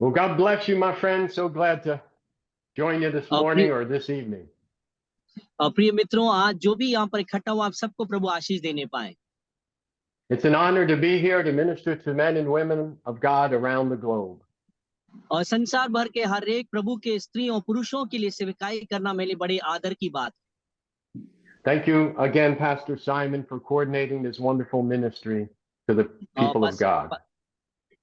Well, God bless you, my friend. So glad to join you this morning or this evening. प्रिय मित्रों, आज जो भी यहाँ पर इकट्ठा हुआ, आप सबको प्रभु आशीष देने पाए। It's an honor to be here to minister to men and women of God around the globe. और संसार भर के हर एक प्रभु के स्त्रियों और पुरुषों के लिए सेवकाई करना मेरे लिए बड़े आदर की बात है। Thank you again, Pastor Simon, for coordinating this wonderful ministry to the people of God.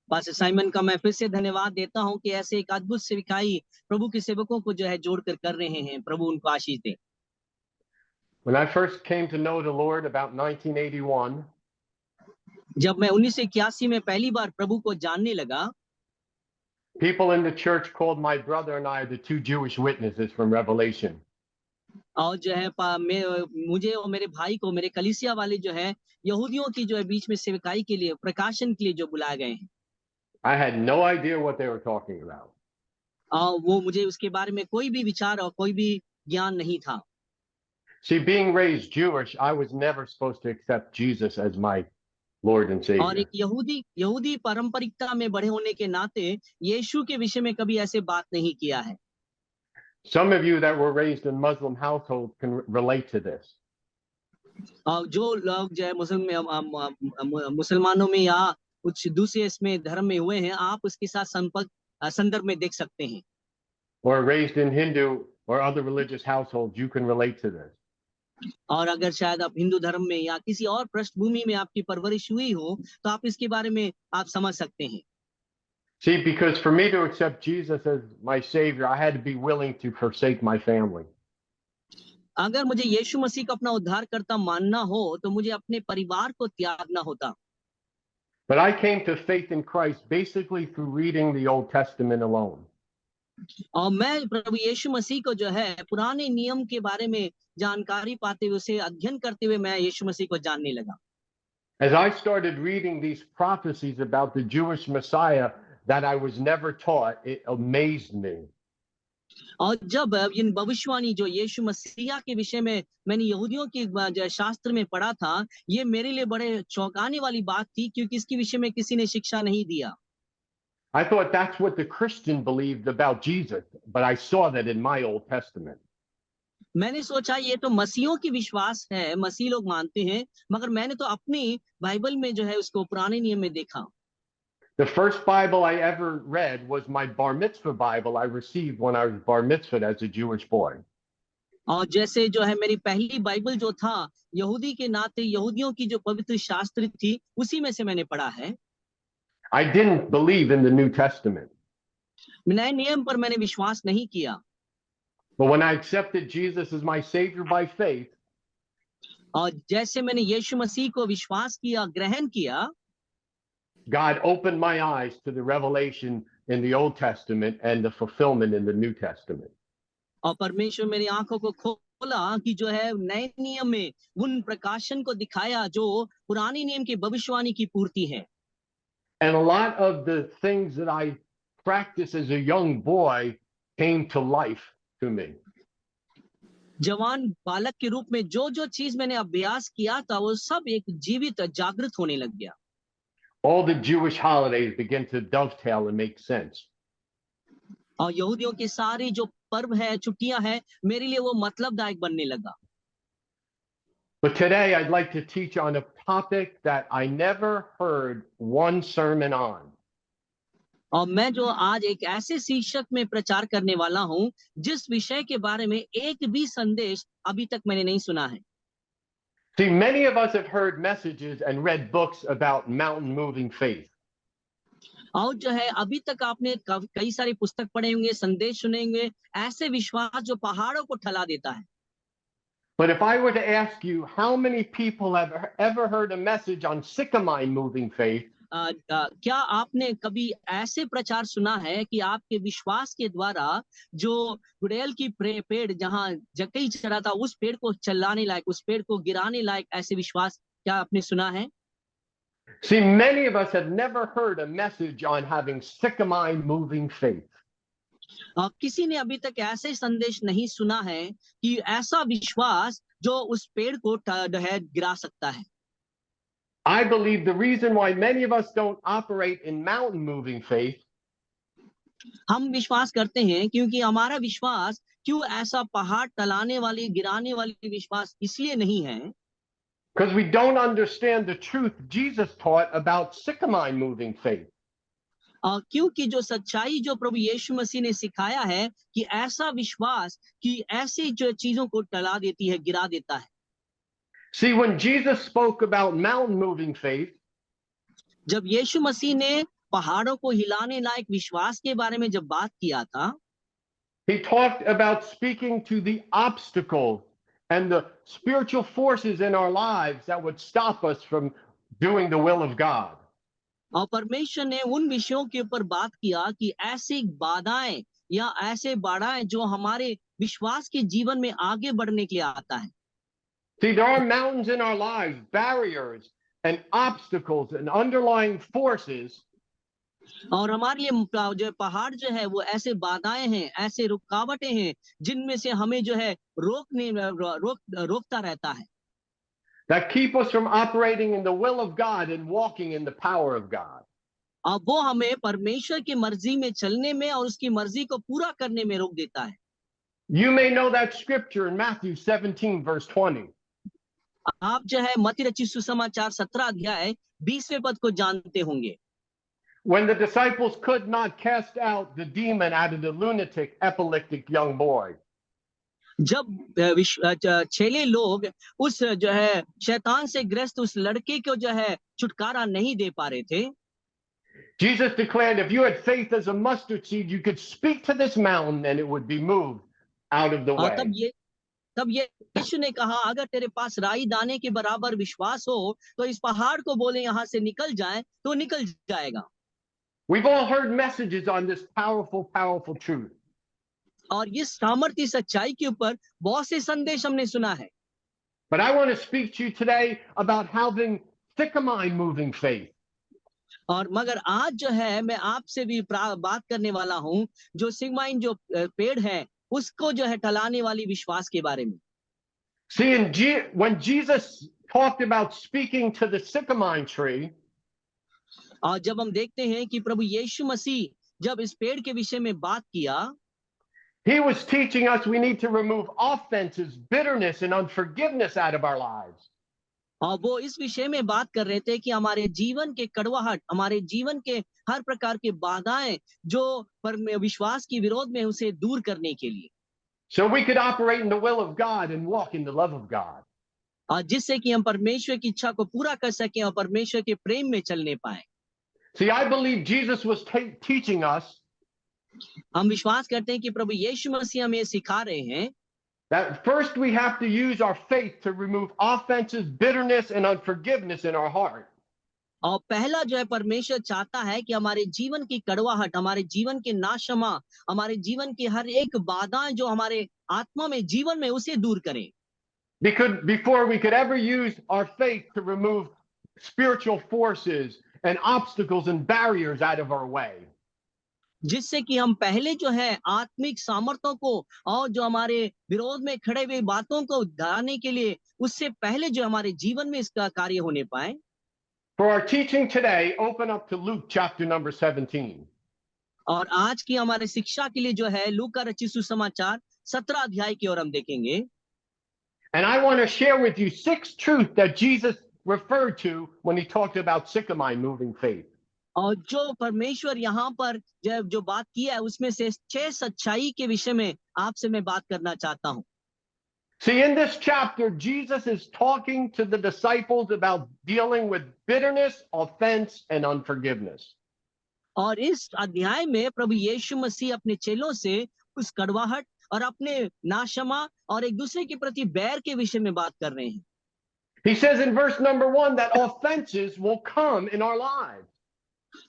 Pastor Simon का मैं फिर से धन्यवाद देता हूं कि ऐसे एक अद्भुत सेवकाई प्रभु के सेवकों को जो है जोड़कर कर रहे हैं। प्रभु उनको आशीष दे। When I first came to know the Lord about 1981, जब मैं 1981 में पहली बार प्रभु को जानने लगा, people in the church called my brother and I the two Jewish witnesses from Revelation. और जो है मुझे और मेरे भाई को, मेरे कलीसिया वाले जो है यहूदियों की जो है बीच में सेवकाई के लिए, प्रकाशन के लिए जो बुलाए गए हैं। I had no idea what they were talking about. वो मुझे उसके बारे में कोई भी विचार और कोई भी ज्ञान नहीं था। See, being raised Jewish, I was never supposed to accept Jesus as my Lord and Savior. और एक यहूदी पारंपरिकता में बड़े होने के नाते यीशु के विषय में कभी ऐसे बात नहीं किया है। Some of you that were raised in Muslim households can relate to this. जो लोग जो है मुसलमानों में या कुछ दूसरे इसमें धर्म में हुए हैं, आप उसके साथ संदर्भ में देख सकते हैं। Or raised in Hindu or other religious households, you can relate to this. और अगर शायद आप हिंदू धर्म में या किसी और पृष्ठभूमि में आपकी परवरिश हुई हो, तो आप इसके बारे में आप समझ सकते हैं। See, because for me to accept Jesus as my Savior, I had to be willing to forsake my family. अगर मुझे यीशु मसीह को अपना उद्धारकर्ता मानना हो, तो मुझे अपने परिवार को त्यागना होता। But I came to faith in Christ basically through reading the Old Testament alone. और मैं प्रभु यीशु मसीह को जो है पुराने नियम के बारे में जानकारी पाते हुए, उसे अध्ययन करते हुए मैं यीशु मसीह को जानने लगा। As I started reading these prophecies about the Jewish Messiah that I was never taught, it amazed me. और जब इन भविष्यवाणी जो यीशु मसीह के विषय में मैंने यहूदियों के शास्त्र में पढ़ा था, ये मेरे लिए बड़े चौंकाने वाली बात थी, क्योंकि इसके विषय में किसी ने शिक्षा नहीं दिया। I thought that's what the Christian believed about Jesus, but I saw that in my Old Testament. मैंने सोचा ये तो मसीहों की विश्वास है, मसीह लोग मानते हैं, मगर मैंने तो अपनी बाइबल में जो है उसको पुराने नियम में देखा। The first Bible I ever read was my bar mitzvah Bible I received when I was bar mitzvahed as a Jewish boy. और जैसे जो है मेरी पहली बाइबल जो था, यहूदी के नाते यहूदियों की जो पवित्र शास्त्र थी, उसी में से मैंने पढ़ा है। I didn't believe in the New Testament. नए नियम पर मैंने विश्वास नहीं किया। But when I accepted Jesus as my Savior by faith, और जैसे मैंने यीशु मसीह को विश्वास किया, ग्रहण किया, God opened my eyes to the revelation in the Old Testament and the fulfillment in the New Testament. और परमेश्वर मेरी आंखों को खोला कि जो है नए नियम में उन प्रकाशन को दिखाया जो पुराने नियम की भविष्यवाणी की पूर्ति है। And a lot of the things that I practiced as a young boy came to life to me. जवान बालक के रूप में जो जो चीज मैंने अभ्यास किया था, वो सब एक जीवित जागृत होने लग गया। All the Jewish holidays began to dovetail and make sense. और यहूदियों के सारे जो पर्व है, छुट्टियां हैं, मेरे लिए वो मतलबदायक बनने लगा। But today I'd like to teach on a topic that I never heard one sermon on. और मैं जो आज एक ऐसे शीर्षक में प्रचार करने वाला हूं, जिस विषय के बारे में एक भी संदेश अभी तक मैंने नहीं सुना है। See, many of us have heard messages and read books about mountain moving faith. और जो है अभी तक आपने कई सारी पुस्तक पढ़े होंगे, संदेश सुने होंगे, ऐसे विश्वास जो पहाड़ों को ठला देता है। But if I were to ask you how many people have ever heard a message on sycamore moving faith, क्या आपने कभी ऐसे प्रचार सुना है कि आपके विश्वास के द्वारा जो गुड़ैल की पेड़ जहां जकई चढ़ा था, उस पेड़ को चलाने लायक, उस पेड़ को गिराने लायक ऐसे विश्वास क्या आपने सुना है? See, many of us have never heard a message on having sycamore moving faith. किसी ने अभी तक ऐसे संदेश नहीं सुना है कि ऐसा विश्वास जो उस पेड़ को गिरा सकता है। I believe the reason why many of us don't operate in mountain moving faith हम विश्वास करते हैं क्योंकि हमारा विश्वास क्यों ऐसा पहाड़ टलाने वाली गिराने वाली विश्वास इसलिए नहीं है Because we don't understand the truth Jesus taught about sycamine moving faith. क्योंकि जो सच्चाई जो प्रभु यीशु मसीह ने सिखाया है कि ऐसा विश्वास कि ऐसी जो चीजों को टला देती है गिरा देता है See, when Jesus spoke about mountain moving faith, जब यीशु मसीह ने पहाड़ों को हिलाने लायक विश्वास के बारे में जब बात किया था he talked about speaking to the obstacles and the spiritual forces in our lives that would stop us from doing the will of God. और परमेश्वर ने उन विषयों के ऊपर बात किया कि ऐसी बाधाएं या ऐसे बाधाएं जो हमारे विश्वास के जीवन में आगे बढ़ने के लिए आता है See, there are mountains in our lives, barriers and obstacles and underlying forces और हमारे लिए जो पहाड़ जो है वो ऐसे बाधाएं हैं ऐसे रुकावटें हैं जिनमें से हमें जो है रोकता रहता है that keep us from operating in the will of God and walking in the power of God. अब वो हमें परमेश्वर की मर्जी में चलने में और उसकी मर्जी को पूरा करने में रोक देता है You may know that scripture in Matthew 17, verse 20. आप जो है मत्ती रचित सुसमाचार 17 अध्याय 20वें पद को जानते होंगे When the disciples could not cast out the demon out of the lunatic, epileptic young boy. जब चेले लोग उस जो है शैतान से ग्रस्त उस लड़के को जो है छुटकारा नहीं दे पा रहे थे Jesus declared if you had faith as a mustard seed, you could speak to this mountain and it would be moved out of the और way. तब ये यीशु ने कहा अगर तेरे पास राई दाने के बराबर विश्वास हो तो इस पहाड़ को बोले यहाँ से निकल जाए तो निकल जाएगा We've all heard messages on this powerful, powerful truth. और इस सामर्थ्य सच्चाई के ऊपर बहुत से संदेश हमने सुना है But I want to speak to you today about having sycamine moving faith. और मगर आज जो है मैं आपसे भी बात करने वाला हूं जो सिगमाइन जो पेड़ है उसको जो है टलाने वाली विश्वास के बारे में See, when Jesus talked about speaking to the sycamine tree, और जब हम देखते हैं कि प्रभु यीशु मसीह जब इस पेड़ के विषय में बात किया he was teaching us we need to remove offenses, bitterness, and unforgiveness out of our lives. और वो इस विषय में बात कर रहे थे कि हमारे जीवन के कड़वाहट हमारे जीवन के हर प्रकार के बाधाएं जो विश्वास की विरोध में उसे दूर करने के लिए So we could operate in the will of God and walk in the love of God. और जिससे कि हम परमेश्वर की इच्छा को पूरा कर सकें और परमेश्वर के प्रेम में चलने पाए See, I believe Jesus was teaching us हम विश्वास करते हैं कि प्रभु यीशु मसीह हमें सिखा रहे हैं that first we have to use our faith to remove offenses, bitterness, and unforgiveness in our heart. और पहला जो है परमेश्वर चाहता है कि हमारे जीवन की कड़वाहट हमारे जीवन के नाशमा हमारे जीवन की हर एक बाधाएं जो हमारे आत्मा में जीवन में उसे दूर करें Because before we could ever use our faith to remove spiritual forces and obstacles and barriers out of our way. जिससे कि हम पहले जो है आत्मिक सामर्थ्यों को और जो हमारे विरोध में खड़े हुए बातों को उधारने के लिए उससे पहले जो हमारे जीवन में इसका कार्य होने पाए For our teaching today, open up to Luke chapter number 17. और आज की हमारे शिक्षा के लिए जो है लूका रचित सुसमाचार 17 अध्याय की ओर हम देखेंगे And I want to share with you 6 truths that Jesus referred to when he talked about sycamine moving faith. और जो परमेश्वर यहाँ पर जो बात किया है उसमें से 6 सच्चाई के विषय में आपसे मैं बात करना चाहता हूँ See, in this chapter, Jesus is talking to the disciples about dealing with bitterness, offense, and unforgiveness. और इस अध्याय में प्रभु यीशु मसीह अपने चेलों से उस कड़वाहट और अपने नाशमा और एक दूसरे के प्रति बैर के विषय में बात कर रहे हैं He says in verse number 1 that offenses will come in our lives.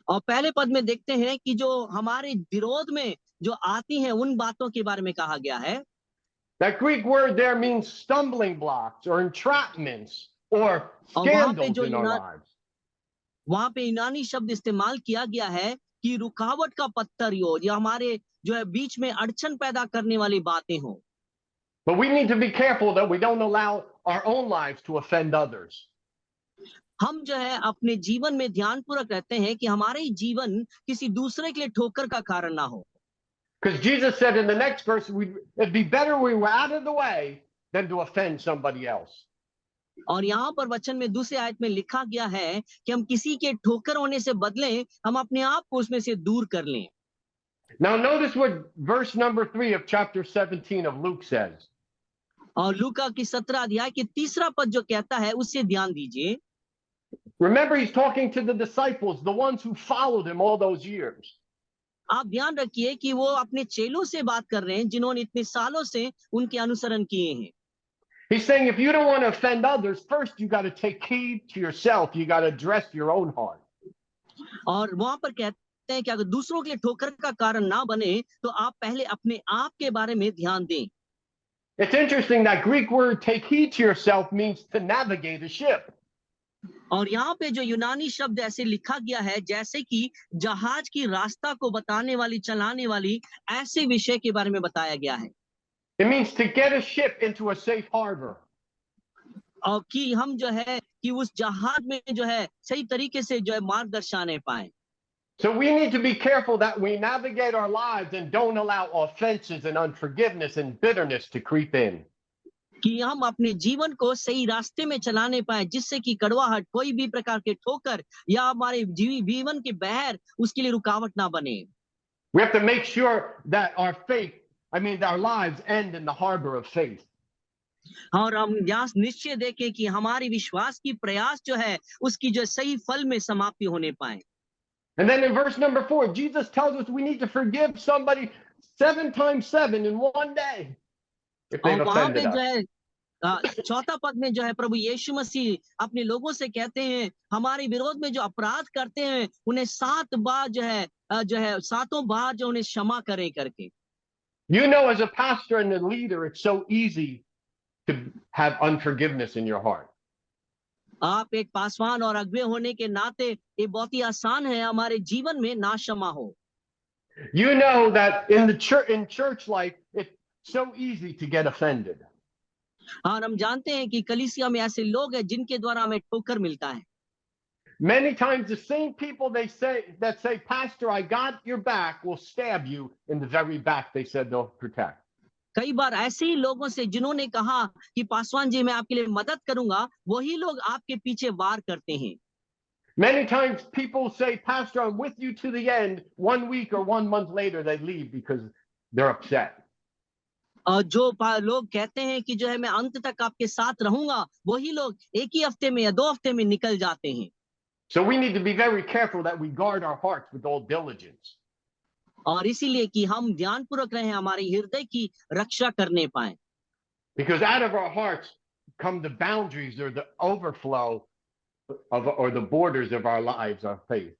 और पहले पद में देखते हैं कि जो हमारे विरोध में जो आती हैं उन बातों के बारे में कहा गया है That Greek word there means stumbling blocks or entrapments or scandals in our lives. वहां पे यूनानी शब्द इस्तेमाल किया गया है कि रुकावट का पत्थर हो या हमारे जो है बीच में अड़चन पैदा करने वाली बातें हो But we need to be careful that we don't allow our own lives to offend others. हम जो है अपने जीवन में ध्यानपूर्वक रहते हैं कि हमारे जीवन किसी दूसरे के लिए ठोकर का कारण ना हो Because Jesus said in the next verse, it'd be better we were out of the way than to offend somebody else. और यहाँ पर वचन में दूसरे आयत में लिखा गया है कि हम किसी के ठोकर होने से बदलें, हम अपने आप को उसमें से दूर कर लें। Now notice what verse number 3 of chapter 17 of Luke says. और लूका की 17 अध्याय के 3रा पद जो कहता है उससे ध्यान दीजिए। Remember, he's talking to the disciples, the ones who followed him all those years. आप ध्यान रखिए कि वो अपने चेलों से बात कर रहे हैं जिन्होंने इतने सालों से उनके अनुसरण किए हैं। He's saying if you don't want to offend others, first you got to take heed to yourself. You got to address your own heart. और वहां पर कहते हैं कि अगर दूसरों के लिए ठोकर का कारण ना बने तो आप पहले अपने आप के बारे में ध्यान दें। It's interesting that Greek word take heed to yourself means to navigate a ship. और यहाँ पे जो यूनानी शब्द ऐसे लिखा गया है जैसे कि जहाज की रास्ता को बताने वाली, चलाने वाली, ऐसे विषय के बारे में बताया गया है। It means to get a ship into a safe harbor. और कि हम जो है कि उस जहाज में जो है सही तरीके से जो है मार्ग दर्शाने पाए। So we need to be careful that we navigate our lives and don't allow offenses and unforgiveness and bitterness to creep in. कि हम अपने जीवन को सही रास्ते में चलाने पाए जिससे कि कड़वाहट, कोई भी प्रकार के ठोकर या हमारे जीवन के बहर उसके लिए रुकावट ना बने। We have to make sure that our lives end in the harbor of faith. और हम यहाँ निश्चय देखें कि हमारी विश्वास की प्रयास जो है उसकी जो सही फल में समाप्ति होने पाए। And then in verse number 4, Jesus tells us we need to forgive somebody 7 times 7 in one day if they've और वहां पे offended जो us. है 4था पद में जो है प्रभु यीशु मसीह अपने लोगों से कहते हैं हमारे विरोध में जो अपराध करते हैं उन्हें 7 बार जो है 7 बार जो उन्हें क्षमा करें करके। You know, as a pastor and a leader, it's so easy to have unforgiveness in your heart. आप एक पासवान और अगुवे होने के नाते ये बहुत ही आसान है हमारे जीवन में ना क्षमा हो। You know that in church life, it's so easy to get offended. और हम जानते हैं कि कलीसिया में ऐसे लोग हैं जिनके द्वारा हमें ठोकर मिलता है। Many times the same people that say, Pastor, I got your back, will stab you in the very back they said they'll protect. कई बार ऐसे ही लोगों से जिन्होंने कहा कि पासवान जी मैं आपके लिए मदद करूंगा, वही लोग आपके पीछे वार करते हैं। Many times people say, Pastor, I'm with you to the end. 1 week or 1 month later, they leave because they're upset. और जो लोग कहते हैं कि जो है मैं अंत तक आपके साथ रहूंगा, वही लोग एक ही हफ्ते में या 2 हफ्ते में निकल जाते हैं। So we need to be very careful that we guard our hearts with all diligence. और इसीलिए कि हम ध्यानपूर्वक रहें, हमारे हृदय की रक्षा करने पाए। Because out of our hearts come the boundaries or the overflow or the borders of our lives, our faith.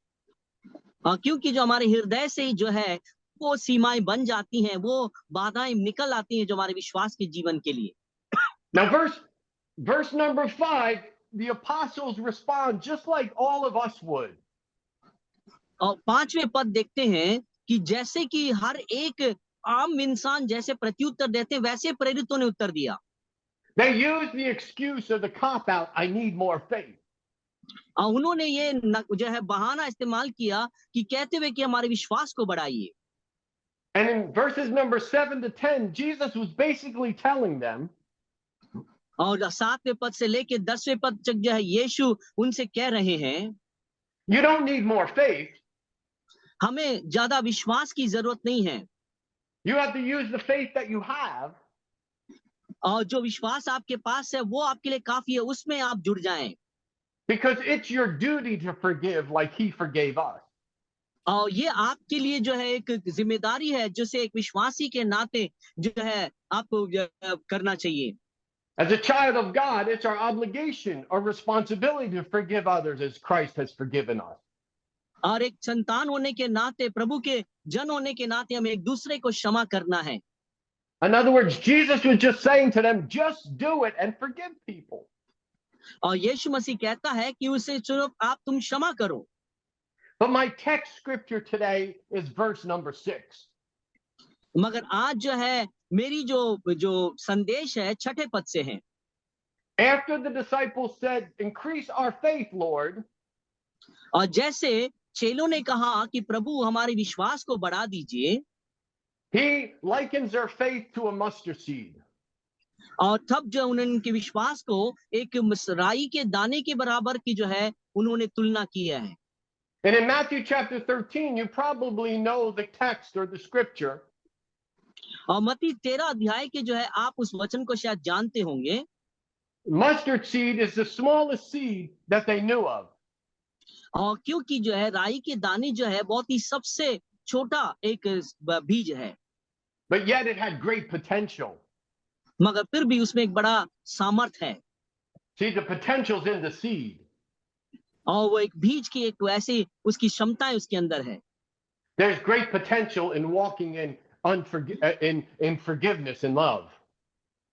क्योंकि जो हमारे हृदय से जो है वो सीमाएं बन जाती हैं, वो बाधाएं निकल आती हैं जो हमारे विश्वास के जीवन के लिए। Now verse number 5, the apostles respond just like all of us would. और 5वें पद देखते हैं कि जैसे कि हर एक आम इंसान जैसे प्रत्युत्तर देते वैसे प्रेरितों ने उत्तर दिया। They used the excuse or the cop out, I need more faith. उन्होंने ये जो है बहाना इस्तेमाल किया कि कहते हुए कि हमारे विश्वास को बढ़ाइए। And in verses number 7 to 10, Jesus was basically telling them, और 7वें पद से लेके 10वें पद तक जो है यीशु उनसे कह रहे हैं, you don't need more faith. हमें ज्यादा विश्वास की जरूरत नहीं है। You have to use the faith that you have. और जो विश्वास आपके पास है वो आपके लिए काफी है, उसमें आप जुड़ जाएं। Because it's your duty to forgive like he forgave us. और ये आपके लिए जो है एक जिम्मेदारी है जिसे एक विश्वासी के नाते जो है आपको करना चाहिए। As a child of God, it's our obligation or responsibility to forgive others as Christ has forgiven us. और एक संतान होने के नाते, प्रभु के जन होने के नाते हमें एक दूसरे को क्षमा करना है। In other words, Jesus was just saying to them, just do it and forgive people. और यीशु मसीह कहता है कि उसे सिर्फ आप तुम क्षमा करो। But my text scripture today is verse number 6. मगर आज जो है मेरी जो संदेश है 6ठे पद से है। After the disciples said, increase our faith, Lord. और जैसे चेलों ने कहा कि प्रभु हमारे विश्वास को बढ़ा दीजिए, He likens their faith to a mustard seed. और तब जो उन्होंने उनके विश्वास को एक राई के दाने के बराबर की जो है उन्होंने तुलना किया है। And in Matthew chapter 13, you probably know the text or the scripture. और मत्ती 13 अध्याय के जो है आप उस वचन को शायद जानते होंगे। Mustard seed is the smallest seed that they knew of. और क्योंकि जो है राई के दाने जो है बहुत ही सबसे छोटा एक बीज है, But yet it had great potential. मगर फिर भी उसमें एक बड़ा सामर्थ है। See, the potential's in the seed. और वो एक बीज की एक वैसी उसकी क्षमताएं उसके अंदर है। There's great potential in walking in forgiveness and love.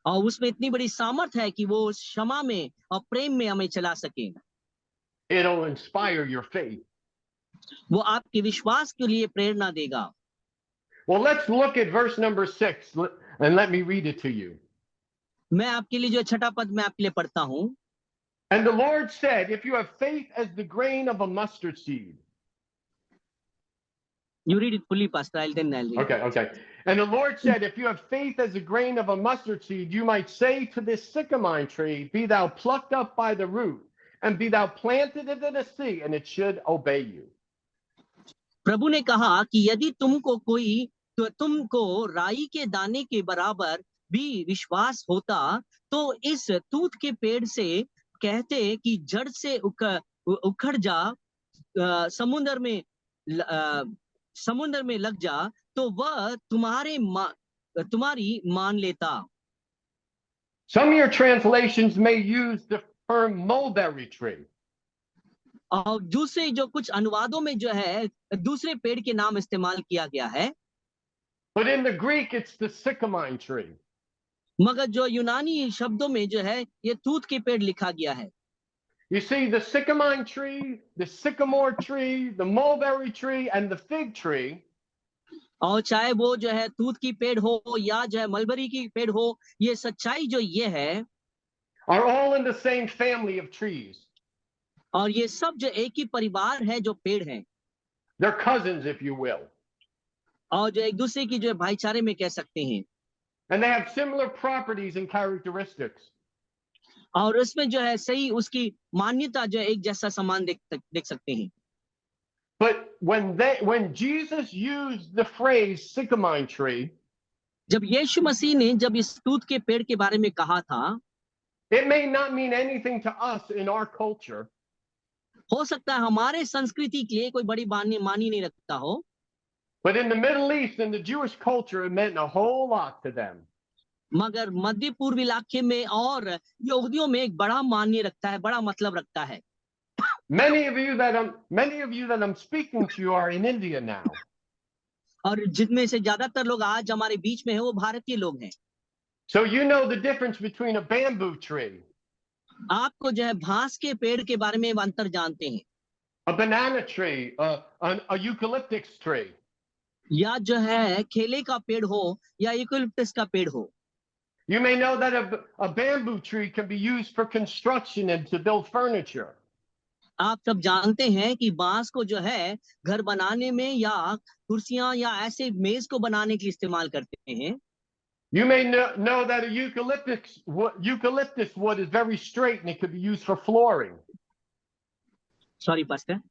और उसमें इतनी बड़ी सामर्थ है कि वो क्षमा में और प्रेम में हमें चला सके। It'll inspire your faith. वो आपके विश्वास के लिए प्रेरणा देगा। Well, let's look at verse number 6 and let me read it to you. मैं आपके लिए जो छठा पद मैं आपके लिए पढ़ता हूँ। And the Lord said, if you have faith as the grain of a mustard seed. You read it fully, Pastor. I'll read. Okay. And the Lord said, if you have faith as a grain of a mustard seed, you might say to this sycamore tree, be thou plucked up by the root, and be thou planted into the sea, and it should obey you. प्रभु ने कहा कि यदि तुमको राई के दाने के बराबर भी विश्वास होता तो इस तूत के पेड़ से कहते कि जड़ से उखड़ जा, समुद्र में लग जा, तो वह तुम्हारी मान लेता। Some of your translations may use the term mulberry tree. और दूसरे जो कुछ अनुवादों में जो है दूसरे पेड़ के नाम इस्तेमाल किया गया है। But in the Greek, it's the sycamore tree. मगर जो यूनानी शब्दों में जो है ये तूत के पेड़ लिखा गया है। You see, the sycamore tree, the mulberry tree, and the fig tree. और चाहे वो जो है तूत की पेड़ हो या जो है मलबरी की पेड़ हो, ये सच्चाई जो ये है, are all in the same family of trees. और ये सब जो एक ही परिवार है जो पेड़ हैं। They're cousins, if you will. और जो एक दूसरे की जो है भाईचारे में कह सकते हैं। And they have similar properties and characteristics. और उसमें जो है सही उसकी मान्यता जो है एक जैसा समान देख सकते हैं। But when Jesus used the phrase sycamore tree, जब यीशु मसीह ने जब इस तूत के पेड़ के बारे में कहा था, it may not mean anything to us in our culture. हो सकता है हमारे संस्कृति के लिए कोई बड़ी मानी नहीं रखता हो। But in the Middle East and the Jewish culture, it meant a whole lot to them. मगर मध्य पूर्व इलाके में और यहूदियों में एक बड़ा मान्य रखता है, बड़ा मतलब रखता है। Many of you that I'm speaking to you are in India now. और जिनमें से ज्यादातर लोग आज हमारे बीच में हैं वो भारतीय लोग हैं। So you know the difference between a bamboo tree, आपको जो है भांस के पेड़ के बारे में अंतर जानते हैं, a banana tree, a eucalyptus tree. या जो है केले का पेड़ हो या यूकलिप्टस का पेड़ हो। You may know that a bamboo tree can be used for construction and to build furniture. आप सब जानते हैं कि बांस को जो है घर बनाने में या कुर्सियां या ऐसे मेज को बनाने के लिए इस्तेमाल करते हैं। You may know that a eucalyptus wood is very straight and it could be used for flooring. Sorry, Pastor.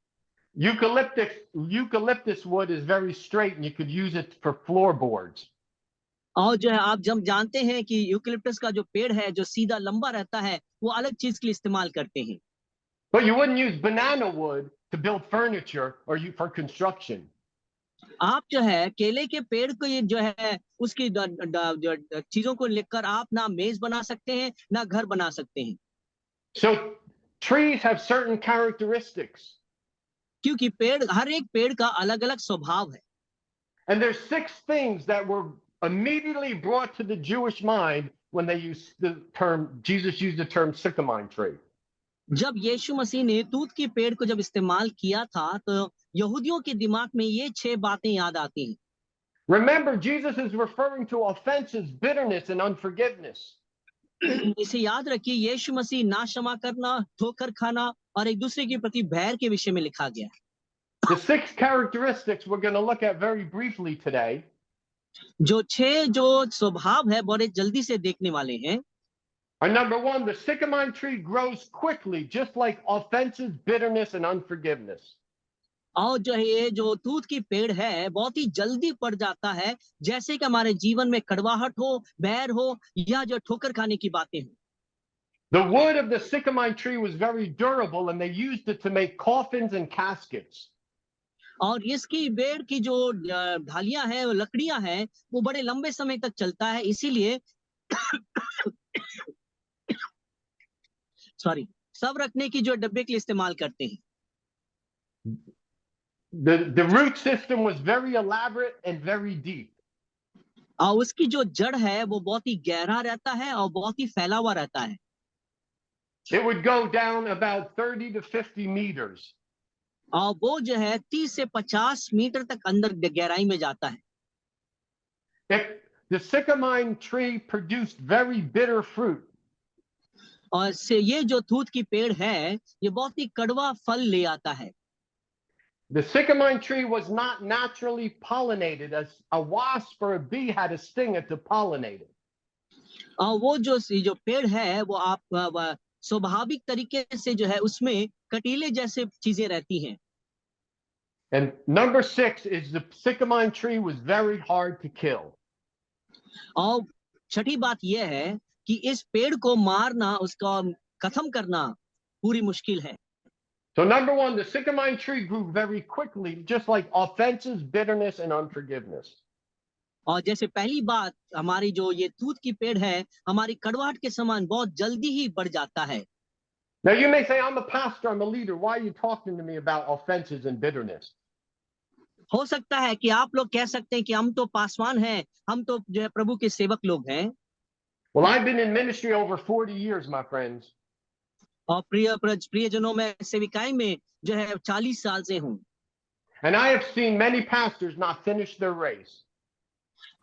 Eucalyptus wood is very straight and you could use it for floorboards. और जो है आप जब जानते हैं कि eucalyptus का जो पेड़ है जो सीधा लंबा रहता है वो अलग चीज के लिए इस्तेमाल करते हैं। But you wouldn't use banana wood to build furniture or for construction. आप जो है केले के पेड़ को ये जो है उसकी चीजों को लेकर आप ना मेज बना सकते हैं ना घर बना सकते हैं। So trees have certain characteristics. क्योंकि पेड़ हर एक पेड़ का अलग अलग स्वभाव है। And there's 6 things that were immediately brought to the Jewish mind when Jesus used the term sycamore tree. जब यीशु मसीह ने तूत के पेड़ को जब इस्तेमाल किया था तो यहूदियों के दिमाग में ये 6 बातें याद आती हैं। Remember, Jesus is referring to offenses, bitterness, and unforgiveness. इसे याद रखिए, यीशु मसीह ना क्षमा करना, ठोकर खाना और एक दूसरे के प्रति बैर के विषय में लिखा गया है। The 6 characteristics we're going to look at very briefly today. जो 6 जो स्वभाव है बड़े जल्दी से देखने वाले हैं। And number one, the sycamore tree grows quickly, just like offenses, bitterness, and unforgiveness. और जो है ये जो तूत की पेड़ है बहुत ही जल्दी पड़ जाता है, जैसे कि हमारे जीवन में कड़वाहट हो, बैर हो या जो ठोकर खाने की बातें हो। The wood of the sycamore tree was very durable, and they used it to make coffins and caskets. और इसकी पेड़ की जो ढालियां हैं, लकड़ियां हैं, वो बड़े लंबे समय तक चलता है, इसीलिए सॉरी, सब रखने की जो डब्बे के लिए इस्तेमाल करते हैं। The root system was very elaborate and very deep. और उसकी जो जड़ है वो बहुत ही गहरा रहता है और बहुत ही फैला हुआ रहता है। It would go down about 30 to 50 meters. और वो जो है 30 से 50 मीटर तक अंदर गहराई में जाता है। The sycamore tree produced very bitter fruit. और से ये जो तूत की पेड़ है ये बहुत ही कड़वा फल ले आता है। The sycamore tree was not naturally pollinated, as a wasp or a bee had to sting it to pollinate it. और वो जो पेड़ है वो आप स्वाभाविक तरीके से जो है उसमें कटीले जैसे चीजें रहती हैं। And number 6 is the sycamore tree was very hard to kill. और छठी बात यह है कि इस पेड़ को मारना, उसका खत्म करना पूरी मुश्किल है। So number 1, the sycamore tree grew very quickly, just like offenses, bitterness, and unforgiveness. और जैसे पहली बात, हमारी जो ये तूत की पेड़ है हमारी कड़वाहट के समान बहुत जल्दी ही बढ़ जाता है। Now you may say, I'm a pastor, I'm a leader. Why are you talking to me about offenses and bitterness? हो सकता है कि आप लोग कह सकते हैं कि हम तो पासवान हैं, हम तो जो है प्रभु के सेवक लोग हैं। Well, I've been in ministry over 40 years, my friends. और प्रियजनों में सेविकाई में जो है 40 साल से हूँ। And I have seen many pastors not finish their race.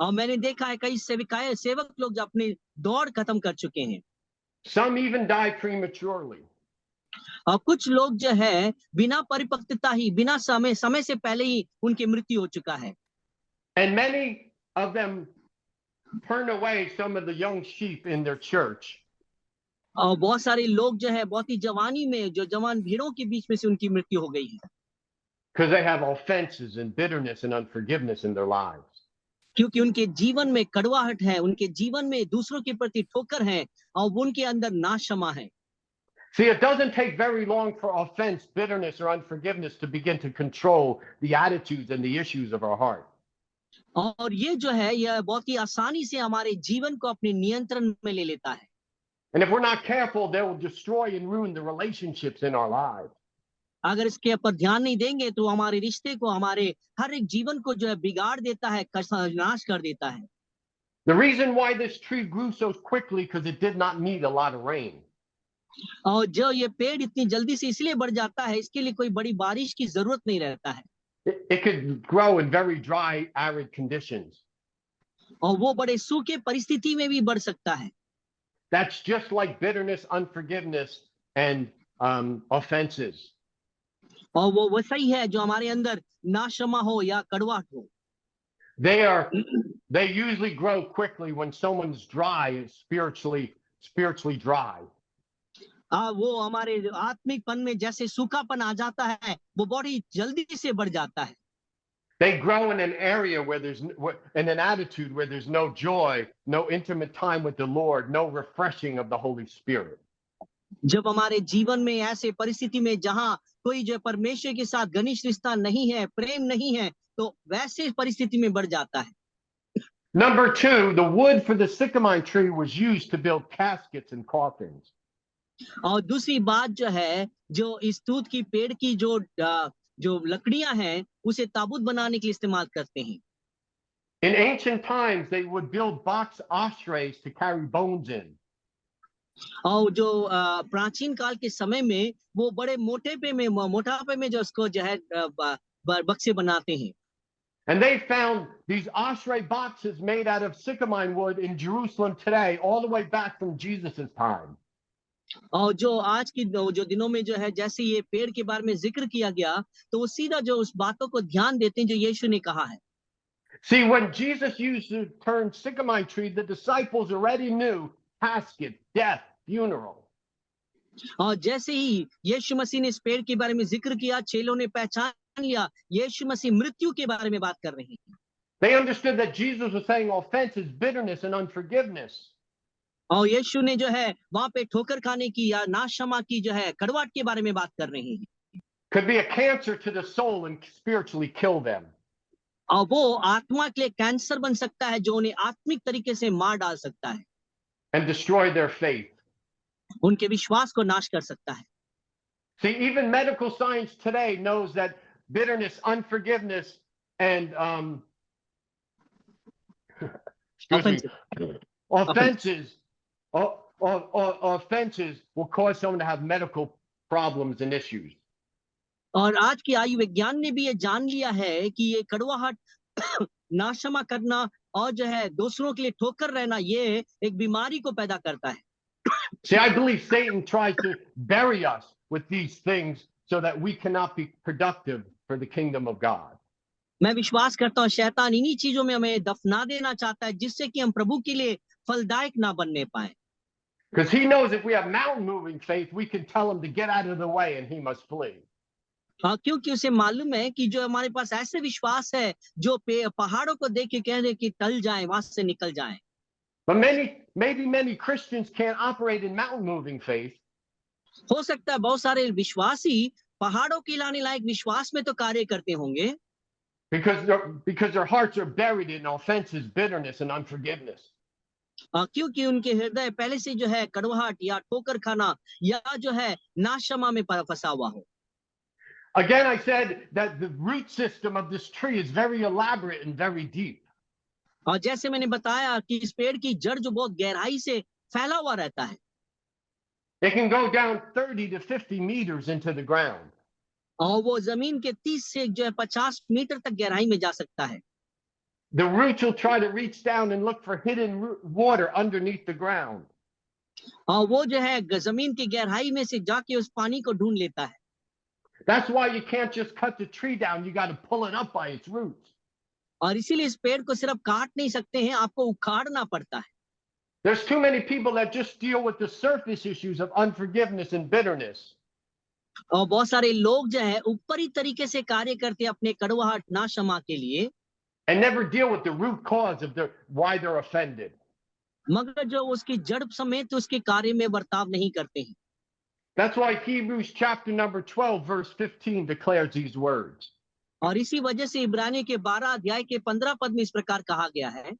और मैंने देखा है कई सेवक लोग जो अपनी दौड़ खत्म कर चुके हैं। Some even die prematurely. और कुछ लोग जो है बिना परिपक्वता ही, बिना समय से पहले ही उनकी मृत्यु हो चुका है। And many of them turn away some of the young sheep in their church. और बहुत सारे लोग जो है बहुत ही जवानी में, जो जवान भीड़ों के बीच में से उनकी मृत्यु हो गई है। Because they have offenses and bitterness and unforgiveness in their lives. क्योंकि उनके जीवन में कड़वाहट है, उनके जीवन में दूसरों के प्रति ठोकर है और उनके अंदर नाशमा है। See, it doesn't take very long for offense, bitterness, or unforgiveness to begin to control the attitudes and the issues of our heart. और ये जो है यह बहुत ही आसानी से हमारे जीवन को अपने नियंत्रण में ले लेता है। And if we're not careful, they will destroy and ruin the relationships in our lives. अगर इसके ऊपर ध्यान नहीं देंगे तो हमारे रिश्ते को, हमारे हर एक जीवन को जो है बिगाड़ देता है, नाश कर देता है। The reason why this tree grew so quickly because it did not need a lot of rain. और जो ये पेड़ इतनी जल्दी से इसलिए बढ़ जाता है, इसके लिए कोई बड़ी बारिश की जरूरत नहीं रहता है। It could grow in very dry, arid conditions. और वो बड़े सूखे परिस्थिति में भी बढ़ सकता है। That's just like bitterness, unforgiveness, and offenses. और वो वैसा ही है जो हमारे अंदर नाशमा हो या कड़वाहट हो। They usually grow quickly when someone's dry, spiritually dry. वो हमारे आत्मिकपन में जैसे सूखापन आ जाता है, वो बड़ी जल्दी से बढ़ जाता है। They grow in an area in an attitude where there's no joy, no intimate time with the Lord, no refreshing of the Holy Spirit. जब हमारे जीवन में ऐसे परिस्थिति में जहां कोई जो परमेश्वर के साथ घनिष्ठ रिश्ता नहीं है, प्रेम नहीं है, तो वैसे परिस्थिति में बढ़ जाता है। Number 2, the wood for the sycamore tree was used to build caskets and coffins. और दूसरी बात जो है, जो इस तूत की पेड़ की जो लकड़ियां हैं उसे ताबूत बनाने के लिए इस्तेमाल करते हैं। In ancient times, they would build box ashtrays to carry bones in. और जो प्राचीन काल के समय में वो बड़े मोटापे में जो उसको जो है बक्से बनाते हैं। And they found these ashtray boxes made out of sycamore wood in Jerusalem today, all the way back from Jesus' time. और जो आज की जो दिनों में जो है, जैसे ये पेड़ के बारे में जिक्र किया गया, तो वो सीधा जो उस बातों को ध्यान देते हैं जो यीशु ने कहा है। See, when Jesus used the term sycamore tree, the disciples already knew casket, death, funeral. और जैसे ही यीशु मसीह ने इस पेड़ के बारे में जिक्र किया, चेलों ने पहचान लिया यीशु मसीह मृत्यु के बारे में बात कर रहे हैं। They understood that Jesus was saying offenses, bitterness, and unforgiveness. और यीशु ने जो है वहां पे ठोकर खाने की या नाशमा की जो है कड़वाहट के बारे में बात कर रहे हैं। Could be a cancer to the soul and spiritually kill them. और वो आत्मा के लिए कैंसर बन सकता है जो उन्हें आत्मिक तरीके से मार डाल सकता है, And destroy their faith. उनके विश्वास को नाश कर सकता है। See, even medical science today knows that bitterness, unforgiveness, and offenses will cause someone to have medical problems and issues. और आज की आयु विज्ञान ने भी ये जान लिया है कि ये कड़वाहट नाशमा करना और जो है दूसरों के लिए ठोकर रहना ये एक बीमारी को पैदा करता है। See, I believe Satan tries to bury us with these things so that we cannot be productive for the kingdom of God. मैं विश्वास करता हूँ शैतान इन्हीं चीजों में हमें दफना देना चाहता है जिससे कि हम प्रभु के लिए फलदायक ना बनने पाए। Because he knows if we have mountain moving faith, we can tell him to get out of the way and he must flee. हाँ, क्योंकि उसे मालूम है कि जो हमारे पास ऐसे विश्वास है जो पहाड़ों को देख के कह रहे कि टल जाए, वहां से निकल जाए। But maybe many Christians can't operate in mountain moving faith. हो सकता है बहुत सारे विश्वासी पहाड़ों के लाने लायक विश्वास में तो कार्य करते होंगे Because their hearts are buried in offenses, bitterness, and unforgiveness. क्योंकि उनके हृदय पहले से जो है कड़वाहट या ठोकर खाना या जो है नाशमा में फंसा हुआ हो। Again, I said that the root system of this tree is very elaborate and very deep. और जैसे मैंने बताया कि इस पेड़ की जड़ जो बहुत गहराई से फैला हुआ रहता है। It can go down 30 to 50 meters into the ground. और वो जमीन के 30 से जो है 50 मीटर तक गहराई में जा सकता है। The roots will try to reach down and look for hidden water underneath the ground. और वो जो है जमीन की गहराई में से जाके उस पानी को ढूंढ लेता है। That's why you can't just cut the tree down. You got to pull it up by its roots. और इसीलिए इस पेड़ को सिर्फ काट नहीं सकते हैं, आपको उखाड़ना पड़ता है। There's too many people that just deal with the surface issues of unforgiveness and bitterness. और बहुत सारे लोग जो है ऊपरी तरीके से कार्य करते हैं अपने कड़वाहट नाशमा के लिए, and never deal with the root cause of why they're offended. मगर जो उसकी जड़ समेत उसके कार्य में बर्ताव नहीं करते हैं। That's why Hebrews chapter number 12 verse 15 declares these words. और इसी वजह से इब्रानी के 12 अध्याय के 15 पद में इस प्रकार कहा गया है,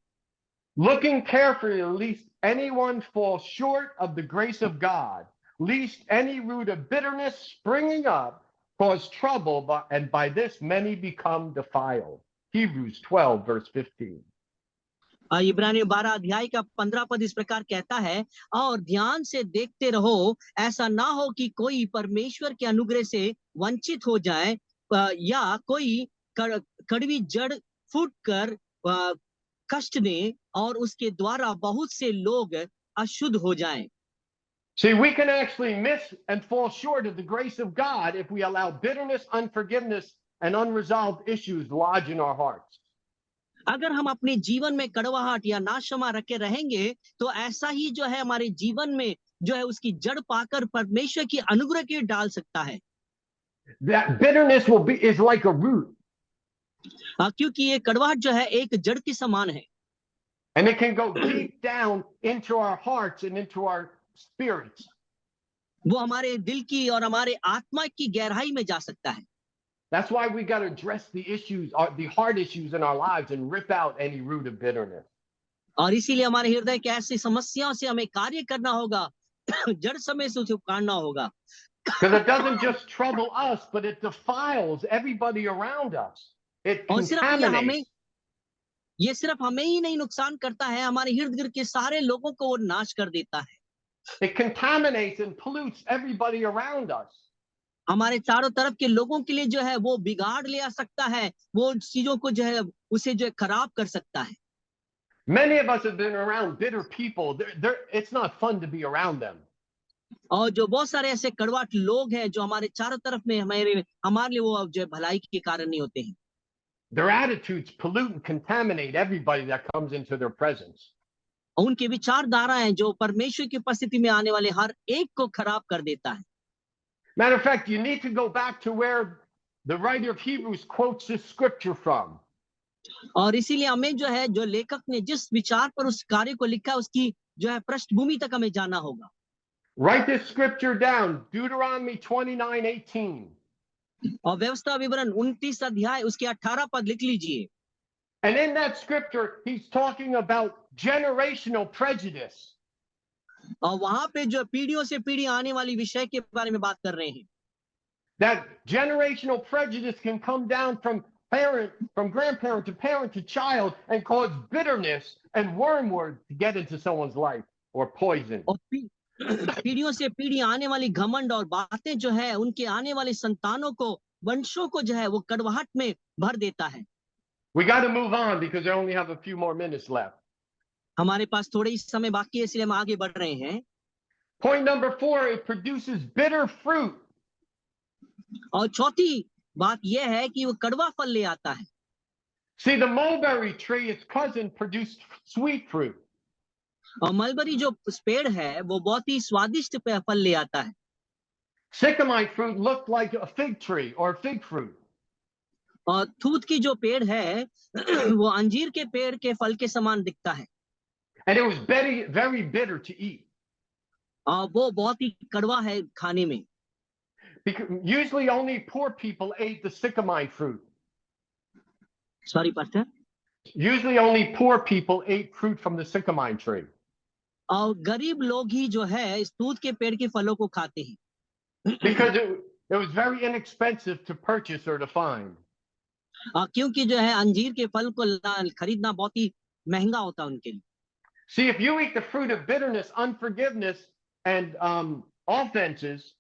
Looking carefully, lest anyone fall short of the grace of God, lest any root of bitterness springing up cause trouble, and by this many become defiled. Hebrews 12 verse 15. इब्रानी 12 अध्याय का 15 पद इस प्रकार कहता है, और ध्यान से देखते रहो, ऐसा ना हो कि कोई परमेश्वर के अनुग्रह से वंचित हो जाए या कोई कड़वी जड़ फूट कर कष्ट दे और उसके द्वारा बहुत से लोग अशुद्ध हो जाएं। See, we can actually miss and fall short of the grace of God if we allow bitterness, unforgiveness, and unresolved issues lodge in our hearts. अगर हम अपने जीवन में कड़वाहट या नाशमा रखे रहेंगे तो ऐसा ही जो है हमारे जीवन में जो है उसकी जड़ पाकर परमेश्वर की अनुग्रह के डाल सकता है। That bitterness is like a root. क्योंकि ये कड़वाहट जो है एक जड़ के समान है। And it can go deep down into our hearts and into our spirits. वो हमारे दिल की और हमारे आत्मा की गहराई में जा सकता है। That's why we got to address the issues, the hard issues in our lives, and rip out any root of bitterness. और इसीलिए हमारे हृदय की ऐसी समस्याओं से हमें कार्य करना होगा, जड़ समय से उसे उखाड़ना होगा। Because it doesn't just trouble us, but it defiles everybody around us. It contaminates. ये सिर्फ हमें ही नहीं नुकसान करता है, हमारे इर्द गिर्द के सारे लोगों को वो नाश कर देता है। It contaminates and pollutes everybody around us. हमारे चारों तरफ के लोगों के लिए जो है वो बिगाड़ ले आ सकता है, वो चीजों को जो है उसे जो है खराब कर सकता है। Many of us have been around bitter people. It's not fun to be around them. और जो बहुत सारे ऐसे कड़वाहट लोग हैं जो हमारे चारों तरफ में हमारे लिए वो जो है भलाई के कारण नहीं होते हैं। Their attitudes pollute and contaminate everybody that comes into their presence. और उनके विचारधाराएं जो परमेश्वर की उपस्थिति में आने वाले हर एक को खराब कर देता है। Matter of fact, you need to go back to where the writer of Hebrews quotes this scripture from. और इसीलिए हमें जो है, जो लेखक ने जिस विचार पर उस कार्य को लिखा है, उसकी जो है पृष्ठभूमि तक हमें जाना होगा। Write this scripture down, Deuteronomy 29:18. और व्यवस्था विवरण 29 अध्याय उसके 18 पद लिख लीजिए। And in that scripture, he's talking about generational prejudice. और वहां पे जो पीढ़ियों से पीढ़ी आने वाली विषय के बारे में बात कर रहे हैं। That generational prejudice can come down from grandparent to parent to child and cause bitterness and wormwood to get into someone's life or poison. और पीढ़ियों से पीढ़ी आने वाली घमंड और बातें जो है उनके आने वाले संतानों को, वंशों को जो है वो कड़वाहट में भर देता है। We got to move on because I only have a few more minutes left. हमारे पास थोड़े ही समय बाकी है, इसलिए हम आगे बढ़ रहे हैं। Point number 4, it produces bitter fruit. और चौथी बात यह है कि वो कड़वा फल ले आता है। See, the mulberry tree, its cousin, produced sweet fruit. और मलबरी जो पेड़ है वो बहुत ही स्वादिष्ट फल ले आता है। Sycamore fruit looked like a fig tree or fig fruit. और तूत की जो पेड़ है वो अंजीर के पेड़ के फल के समान दिखता है। And it was very, very bitter to eat. और वो बहुत ही कड़वा है खाने में। Because usually only poor people ate the sycamore fruit. Sorry pastor. Usually only poor people ate fruit from the sycamore tree. और गरीब लोग ही जो है इस तूत के पेड़ के फलों को खाते हैं। Because it was very inexpensive to purchase or to find. क्योंकि जो है अंजीर के फल को खरीदना बहुत ही महंगा होता है उनके लिए। See, if you eat the fruit of bitterness, unforgiveness, and offenses,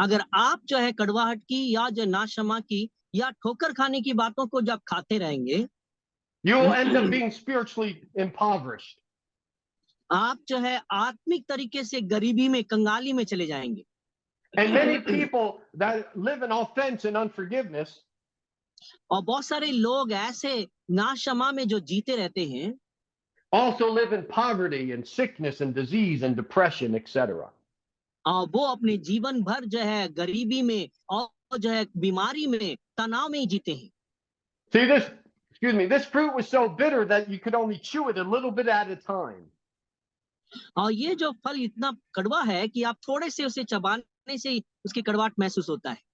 अगर आप जो है कड़वाहट की या जो नाक्षमा की या ठोकर खाने की बातों को जब खाते रहेंगे, you will end up being spiritually impoverished. आप जो है आत्मिक तरीके से गरीबी में, कंगाली में चले जाएंगे। And many people that live in offense and unforgiveness, और बहुत सारे लोग ऐसे नाक्षमा में जो जीते रहते हैं, also live in poverty and sickness and disease and depression, etc. और वो अपने जीवन भर जो है गरीबी में और जो है बीमारी में, तनाव में ही जीते हैं। See, this fruit was so bitter that you could only chew it a little bit at a time. और ये जो फल इतना कड़वा है कि आप थोड़े से उसे चबाने से ही उसकी कड़वाहट महसूस होता है।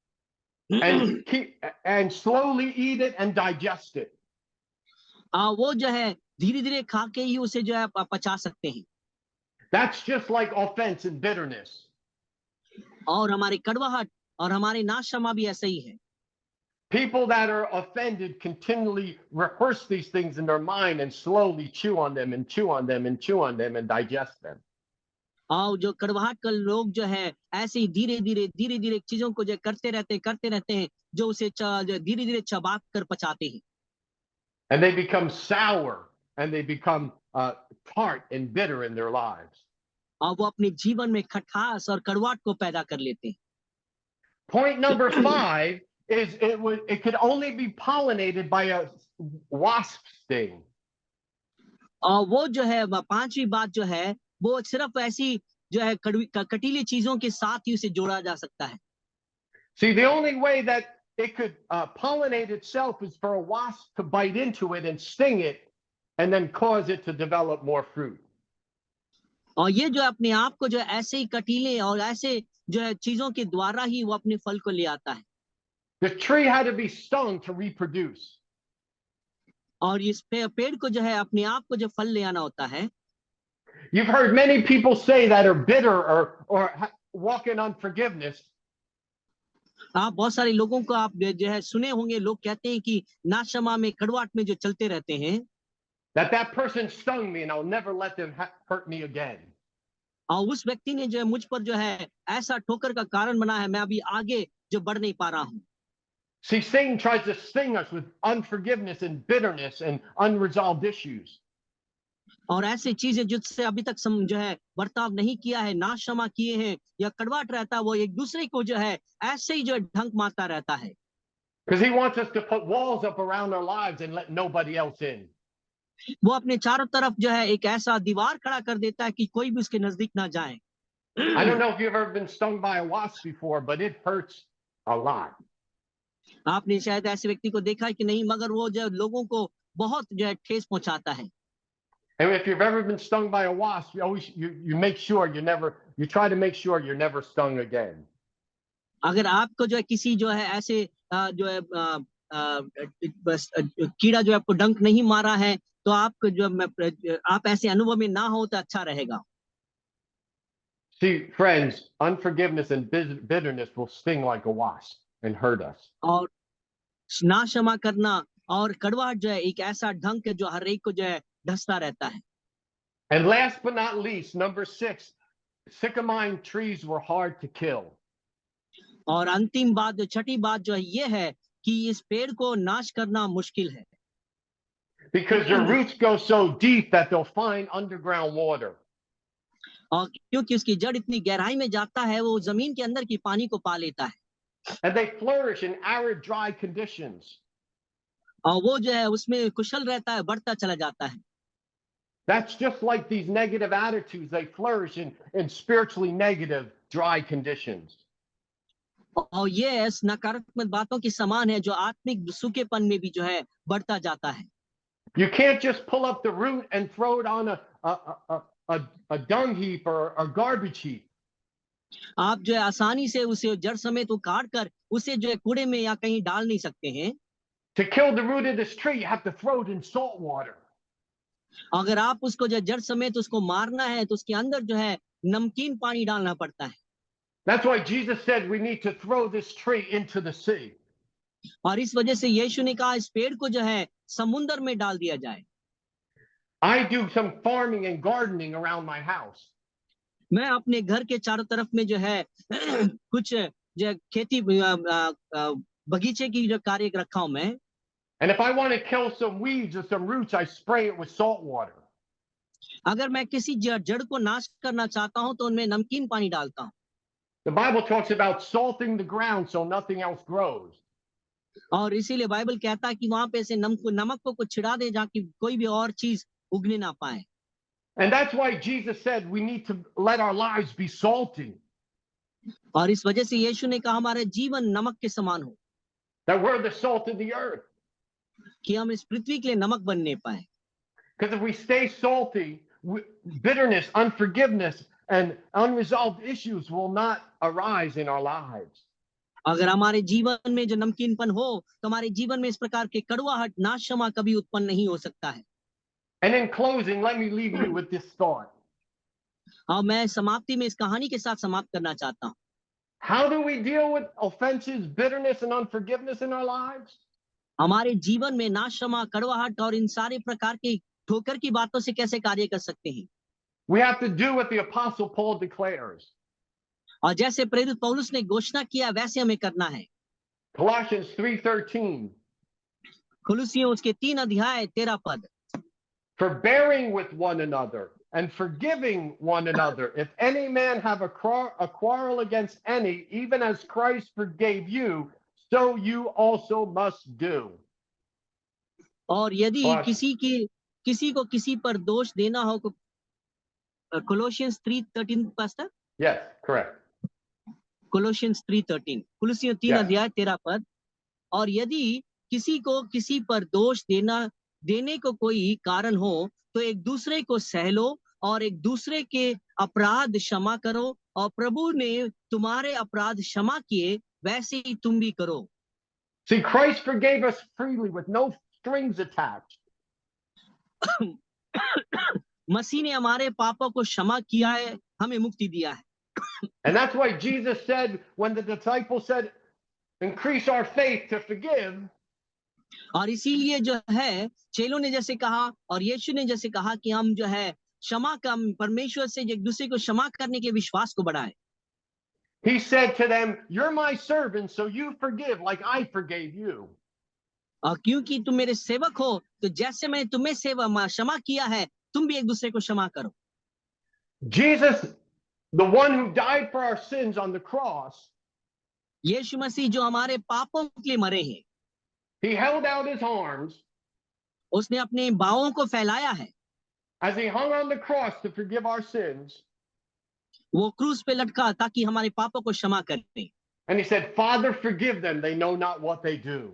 And slowly eat it and digest it. वो जो है धीरे धीरे खा के ही उसे जो है पचा सकते हैं। That's just like offense and bitterness. और हमारी कड़वाहट और हमारे नाक्षमा भी ऐसा ही है। People that are offended continually rehearse these things in their mind and slowly chew on them and chew on them and chew on them and digest them. और जो कड़वाहट का लोग जो है ऐसे ही धीरे धीरे चीजों को जो करते रहते हैं, जो उसे धीरे धीरे चबा कर पचाते हैं। And they become sour and they become tart and bitter in their lives. और वो अपने जीवन में खटास और कड़वाहट को पैदा कर लेते हैं। Point number 5 is it could only be pollinated by a wasp sting. और वो जो है पांचवी बात जो है वो सिर्फ ऐसी जो है कटीली चीजों के साथ ही उसे जोड़ा जा सकता है। See, the only way that it could pollinate itself is for a wasp to bite into it and sting it and then cause it to develop more fruit. और ये जो अपने आप को जो ऐसे ही कटीले और ऐसे जो है चीजों के द्वारा ही वो अपने फल को ले आता है। The tree had to be stung to reproduce. और इस पेड़ को जो है अपने आप को जो फल ले आना होता है। You've heard many people say that are bitter or walk in unforgiveness. आप बहुत सारे लोगों को आप जो है सुने होंगे, लोग कहते हैं कि नाक्षमा में, कड़वाहट में जो चलते रहते हैं, That person stung me and I'll never let them hurt me again. और उस व्यक्ति ने जो है मुझ पर जो है ऐसा ठोकर का कारण बना है, मैं अभी आगे जो बढ़ नहीं पा रहा हूँ। See, Satan tries to sting us with unforgiveness and bitterness and unresolved issues. और ऐसी चीजें जिससे अभी तक जो है बर्ताव नहीं किया है, नाक्षमा किए हैं या कड़वाहट रहता है, वो एक दूसरे को जो है ऐसे ही जो ढंग मारता रहता है। Because he wants us to put walls up around our lives and let nobody else in. वो अपने चारों तरफ जो है एक ऐसा दीवार खड़ा कर देता है कि कोई भी उसके नजदीक ना जाए। I don't know if you've ever been stung by a wasp before, but it hurts a lot. आपने शायद ऐसे व्यक्ति को देखा है कि नहीं, मगर वो जो लोगों को बहुत जो है ठेस पहुंचाता है। And if you've ever been stung by a wasp, you make sure you try to make sure you're never stung again. अगर आपको जो है किसी जो है ऐसे जो है बस कीड़ा जो आपको डंक नहीं मारा है, तो आपको जो आप ऐसे अनुभव में ना हो तो अच्छा रहेगा। See, friends, unforgiveness and bitterness will sting like a wasp and hurt us. और ना क्षमा करना और कड़वाहट जो है एक ऐसा ढंग है जो हर एक को जो है ढसता रहता है। And last but not least, number 6, sycamore trees were hard to kill. और अंतिम बात जो छठी बात जो है ये है कि इस पेड़ को नाश करना मुश्किल है। Because their roots go so deep that they'll find underground water. और क्योंकि उसकी जड़ इतनी गहराई में जाता है, वो जमीन के अंदर की पानी को पा लेता है। And they flourish in arid, dry conditions. और वो जो है उसमें कुशल रहता है, बढ़ता चला जाता है। That's just like these negative attitudes. They flourish in spiritually negative, dry conditions. और ये नकारात्मक बातों के समान है जो आत्मिक सूखेपन में भी जो है बढ़ता जाता है। You can't just pull up the root and throw it on a dung heap or a garbage heap. आप जो है आसानी से उसे जड़ समेत उखाड़ कर उसे जो है कूड़े में या कहीं डाल नहीं सकते हैं। To kill the root of this tree, you have to throw it in salt water. अगर आप उसको जो जड़ समेत उसको मारना है तो उसके अंदर जो है नमकीन पानी डालना पड़ता है। That's why Jesus said we need to throw this tree into the sea. और इस वजह से यीशु ने कहा इस पेड़ को जो है समुद्र में डाल दिया जाए। I do some farming and gardening around my house. मैं अपने घर के चारों तरफ में जो है कुछ जो खेती बगीचे की जो कार्य रखा हूं मैं। And if I want to kill some weeds or some roots, I spray it with salt water. अगर मैं किसी जड़ को नाश करना चाहता हूं तो उनमें नमकीन पानी डालता हूं। The Bible talks about salting the ground so nothing else grows. और इसीलिए बाइबल कहता है कि वहां पे ऐसे नमक को कुछ छिड़ा दे जहाँ की कोई भी और चीज उगने ना पाए। And that's why Jesus said we need to let our lives be salty. और इस वजह से यीशु ने कहा हमारे जीवन नमक के समान हो। That we're the salt of the earth. कि हम इस पृथ्वी के लिए नमक बनने पाए। Because if we stay salty, bitterness, unforgiveness, and unresolved issues will not arise in our lives. अगर हमारे जीवन में जो नमकीनपन हो तो हमारे जीवन में इस प्रकार के कड़वाहट ना क्षमा कभी उत्पन्न नहीं हो सकता है। And in closing, let me leave you with this thought. और मैं समाप्ति में इस कहानी के साथ समाप्त करना चाहता हूँ। How do we deal with offenses, bitterness, and unforgiveness in our lives? हमारे जीवन में ना क्षमा, कड़वाहट और इन सारे प्रकार के ठोकर की बातों से कैसे कार्य कर सकते हैं? We have to do what the Apostle Paul declares. और जैसे प्रेरित पौलुस ने घोषणा किया वैसे हमें करना है। Colossians 3:13. कुलुसियों उसके 3 अध्याय 13 पद। Forbearing with one another and forgiving one another. If any man have a quarrel against any, even as Christ forgave you, so you also must do. और यदि किसी को किसी पर दोष देना हो तो Colossians 3:13 pastor? Yes, correct. Colossians 3:13 कुलुसियों 3 अध्याय 13 पद। और यदि किसी को किसी पर दोष देने को कोई कारण हो तो एक दूसरे को सह लो और एक दूसरे के अपराध क्षमा करो और प्रभु ने तुम्हारे अपराध क्षमा किए वैसे ही तुम भी करो। See, Christ forgave us freely with no strings attached. मसीह ने हमारे पापों को क्षमा किया है, हमें मुक्ति दिया है। And that's why Jesus said, when the disciples said, increase our faith to forgive. और इसीलिए जो है चेलों ने जैसे कहा और यीशु ने जैसे कहा कि हम जो है क्षमा का परमेश्वर से एक दूसरे को क्षमा करने के विश्वास को बढ़ाएं। He said to them, you're my servants, so you forgive like I forgave you. और क्योंकि तुम मेरे सेवक हो तो जैसे मैंने तुम्हें क्षमा किया है तुम भी एक दूसरे को क्षमा करो। Jesus, the one who died for our sins on the cross, यीशु मसीह जो हमारे पापों के लिए मरे हैं, He held out his arms उसने अपने बाहों को फैलाया है, as he hung on the cross to forgive our sins. वो क्रूस पे लटका ताकि हमारे पापों को क्षमा कर दे। And he said, Father, forgive them. They know not what they do.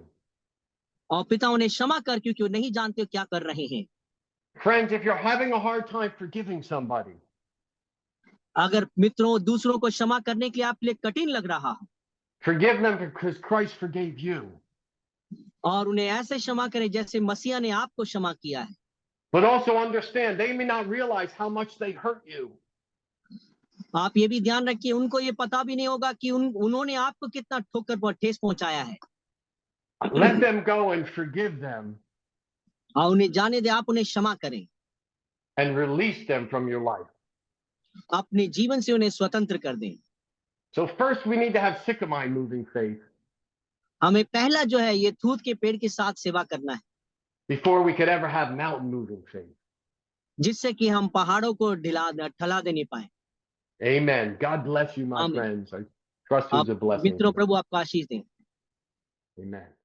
और पिता उन्हें क्षमा कर, क्योंकि वो नहीं जानते क्या कर रहे हैं। Friends, if you're having a hard time forgiving somebody, अगर मित्रों दूसरों को क्षमा करने के लिए आपके लिए कठिन लग रहा हो, forgive them because Christ forgave you. और उन्हें ऐसे क्षमा करें जैसे मसीहा ने आपको क्षमा किया है। But also understand, they may not realize how much they hurt you. आप ये भी ध्यान रखिए, उनको ये पता भी नहीं होगा कि उन्होंने आपको कितना ठोकर पर ठेस पहुंचाया है। Let them go and forgive them और उन्हें जाने दे, आप उन्हें क्षमा करें, and release them from your life. अपने जीवन से उन्हें स्वतंत्र कर दें। So first we need to have sycamore moving faith हमें पहला जो है ये थूत के पेड़ के साथ सेवा करना है, before we could ever have mountain moving faith. जिससे कि हम पहाड़ों को ठला दे नहीं पाए। Amen. God bless you, my Amen. friends. I trust आप it's a blessing. मित्रों, प्रभु आपको आशीष दें। Amen.